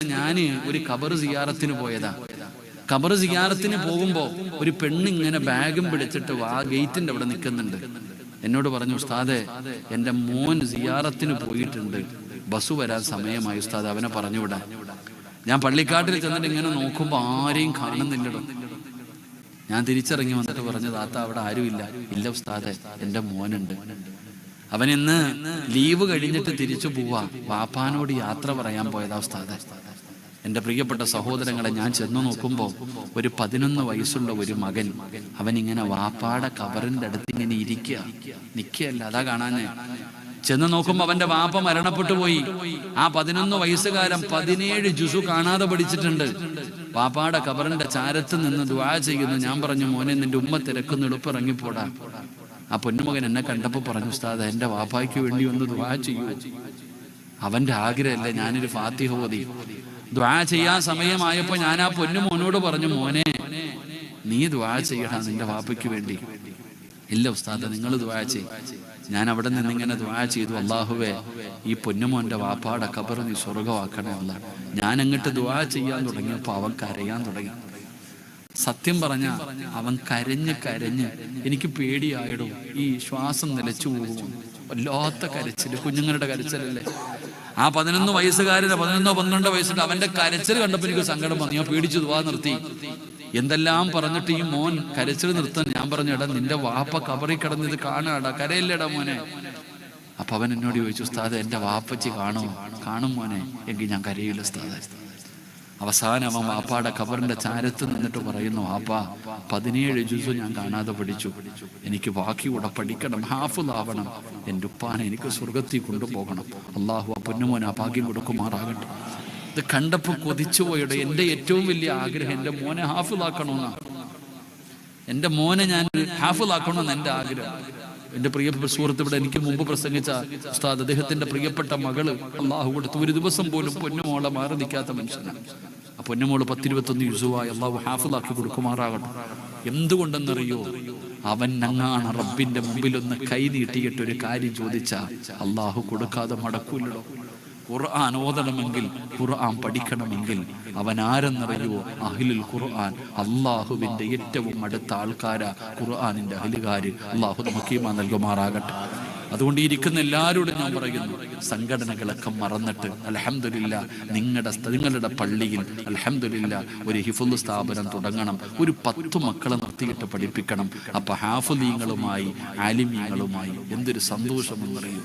ഞാൻ ഒരു ഖബർ സിയാറത്തിന് പോയതാ. ഖബർ സിയാറത്തിന് പോകുമ്പോ ഒരു പെണ്ണിങ്ങനെ ബാഗും പിടിച്ചിട്ട് ഗേറ്റിന്റെ അവിടെ നിൽക്കുന്നുണ്ട്. എന്നോട് പറഞ്ഞു, ഉസ്താദെ എൻ്റെ മോൻ സിയാറത്തിന് പോയിട്ടുണ്ട്, ബസ് വരാൻ സമയമായി ഉസ്താദ്, അവനെ പറഞ്ഞു വിടാൻ. ഞാൻ പള്ളിക്കാട്ടിൽ ചെന്നിട്ട് ഇങ്ങനെ നോക്കുമ്പോ ആരെയും കാണുന്നില്ലടോ. ഞാൻ തിരിച്ചിറങ്ങി വന്നിട്ട് പറഞ്ഞു, താത്ത അവിടെ ആരുമില്ല. ഇല്ല ഉസ്താദെ, എൻ്റെ മോനുണ്ട്, അവനിന്ന് ലീവ് കഴിഞ്ഞിട്ട് തിരിച്ചു പോവാ, വാപ്പാനോട് യാത്ര പറയാൻ പോയതാ ഉസ്താദെ. എൻ്റെ പ്രിയപ്പെട്ട സഹോദരങ്ങളെ, ഞാൻ ചെന്നു നോക്കുമ്പോൾ ഒരു 11 വയസ്സുള്ള ഒരു മകൻ, അവനിങ്ങനെ വാപ്പാടെ ഖബറിന്റെ അടുത്ത് ഇങ്ങനെ നിൽക്കുകയല്ല, അതാ കാണാഞ്ഞേ. ചെന്ന് നോക്കുമ്പോൾ അവന്റെ വാപ്പ മരണപ്പെട്ടു പോയി. ആ 11 വയസ്സുകാരൻ 17 ജുസു കാണാതെ പഠിച്ചിട്ടുണ്ട്. വാപ്പാടെ ഖബറിന്റെ ചാരത്ത് നിന്ന് ദുആ ചെയ്യുന്നു. ഞാൻ പറഞ്ഞു, മോനെ നിന്റെ ഉമ്മ തിരക്കുന്ന എളുപ്പിറങ്ങിപ്പോടാ. ആ പൊന്നുമകൻ എന്നെ കണ്ടപ്പോൾ പറഞ്ഞു, ഉസ്താദ് എൻ്റെ വാപ്പായ്ക്ക് വേണ്ടി ഒന്ന് ദുആ ചെയ്യൂ. അവന്റെ ആഗ്രഹമല്ലേ ഞാനൊരു ഫാത്തിഹ ഓതി. ദുആ ചെയ്യാൻ സമയമായപ്പോൾ ഞാൻ ആ പൊന്നുമോനോട് പറഞ്ഞു, മോനെ നീ ദുആ ചെയ്യടാ നിന്റെ വാപ്പയ്ക്ക് വേണ്ടി. ഇല്ല ഉസ്താദ്, നിങ്ങൾ ദുആ ചെയ്യും. ഞാൻ അവിടെ നിന്ന് ഇങ്ങനെ ദുആ ചെയ്തു, അല്ലാഹുവേ ഈ പൊന്നുമോന്റെ വാപ്പാടെ ഖബർ നീ സ്വർഗമാക്കണേ അല്ല. ഞാൻ അങ്ങോട്ട് ദുആ ചെയ്യാൻ തുടങ്ങിയപ്പോൾ അവൻ കരയാൻ തുടങ്ങി. സത്യം പറഞ്ഞ അവൻ കരഞ്ഞ് എനിക്ക് പേടിയായിടും, ഈ ശ്വാസം നിലച്ചു പോകുമോ, വല്ലാത്ത കരച്ചില്, കുഞ്ഞുങ്ങളുടെ കരച്ചിലല്ലേ. ആ 11 വയസ്സുകാരന് 11-12 വയസ്സുണ്ട്, അവന്റെ കരച്ചിൽ കണ്ടപ്പോൾ എനിക്ക് സങ്കടം വന്നു. ഞാൻ പേടിച്ചു ദുആ നിർത്തി. എന്തെല്ലാം പറഞ്ഞിട്ട് ഈ മോൻ കരച്ചിൽ നിർത്താൻ ഞാൻ പറഞ്ഞു, എടാ നിന്റെ വാപ്പ ഖബറിൽ കിടന്നത് കാണാടാ, കരയില്ലടാ മോനെ. അപ്പൊ അവൻ എന്നോട് ചോദിച്ചു, ഉസ്താദ് എൻ്റെ വാപ്പച്ചി കാണും മോനെ, എങ്കിൽ ഞാൻ കരയില്ല ഉസ്താദ്. അവസാനം അവൻ വാപ്പാടെ ഖബറിന്റെ ചാരത്ത് നിന്നിട്ട് പറയുന്നു, വാപ്പാ 17 ജുസു ഞാൻ കാണാതെ പഠിച്ചു, എനിക്ക് ബാക്കി കൂടെ പഠിക്കണം, ഹാഫിള് ആവണം, എൻ്റെ ഉപ്പാനെ എനിക്ക് സ്വർഗത്തിൽ കൊണ്ടുപോകണം. അള്ളാഹു ആ പൊന്നുമോനെ ആ ഭാഗ്യം കൊടുക്കുമാറാകട്ടെ. ഇത് കണ്ടപ്പോൾ കൊതിച്ചുപോയുടെ എൻ്റെ ഏറ്റവും വലിയ ആഗ്രഹം എൻ്റെ മോനെ ഹാഫിളാക്കണമെന്നാണ്. എൻ്റെ മോനെ ഞാൻ ഹാഫിളാക്കണമെന്ന് എൻ്റെ ആഗ്രഹം. എൻ്റെ പ്രിയപ്പെട്ട സുഹൃത്ത് ഇവിടെ എനിക്ക് മുമ്പ് പ്രസംഗിച്ച ഉസ്താദ്, അദ്ദേഹത്തിന്റെ പ്രിയപ്പെട്ട മകള് അള്ളാഹു കൊടുത്ത് ഒരു ദിവസം പോലും പൊന്നുമോളെ മാറി നിൽക്കാത്ത മനുഷ്യനാണ്. ആ പൊന്നുമോള് 10-21 യുസുവായി അള്ളാഹു ഹാഫിളാക്കി കൊടുക്കുമാറാകട്ടെ. എന്തുകൊണ്ടെന്നറിയോ, അവൻ നങ്ങാണ് റബ്ബിന്റെ മുമ്പിലൊന്ന് കൈ നീട്ടിയിട്ട് ഒരു കാര്യം ചോദിച്ചാൽ അള്ളാഹു കൊടുക്കാതെ മടക്കൂല്ലോ. ഖുർആൻ ഓതണമെങ്കിൽ, ഖുർആൻ പഠിക്കണമെങ്കിൽ അവൻ ആരെന്നറിയുവോ? അഹ്ലുൽ ഖുർആൻ, അള്ളാഹുവിന്റെ ഏറ്റവും അടുത്ത ആൾക്കാരാ ഖുർആനിന്റെ അഹ്ലുകാര്. അള്ളാഹു നമുക്ക് ഈമാൻ നൽകുമാറാകട്ടെ. അതുകൊണ്ട് ഇരിക്കുന്ന എല്ലാവരോടും ഞാൻ പറയുന്നു, സംഘടനകളൊക്കെ മറന്നിട്ട് അൽഹംദുലില്ലാ നിങ്ങളുടെ പള്ളിയിൽ അൽഹംദുലില്ലാ ഒരു ഹിഫ്ള് സ്ഥാപനം തുടങ്ങണം. ഒരു 10 മക്കളെ നിർത്തിയിട്ട് പഠിപ്പിക്കണം. അപ്പൊ ഹാഫിളീങ്ങളുമായി ആലിമീങ്ങളുമായി എന്തൊരു സന്തോഷമെന്നറിയൂ.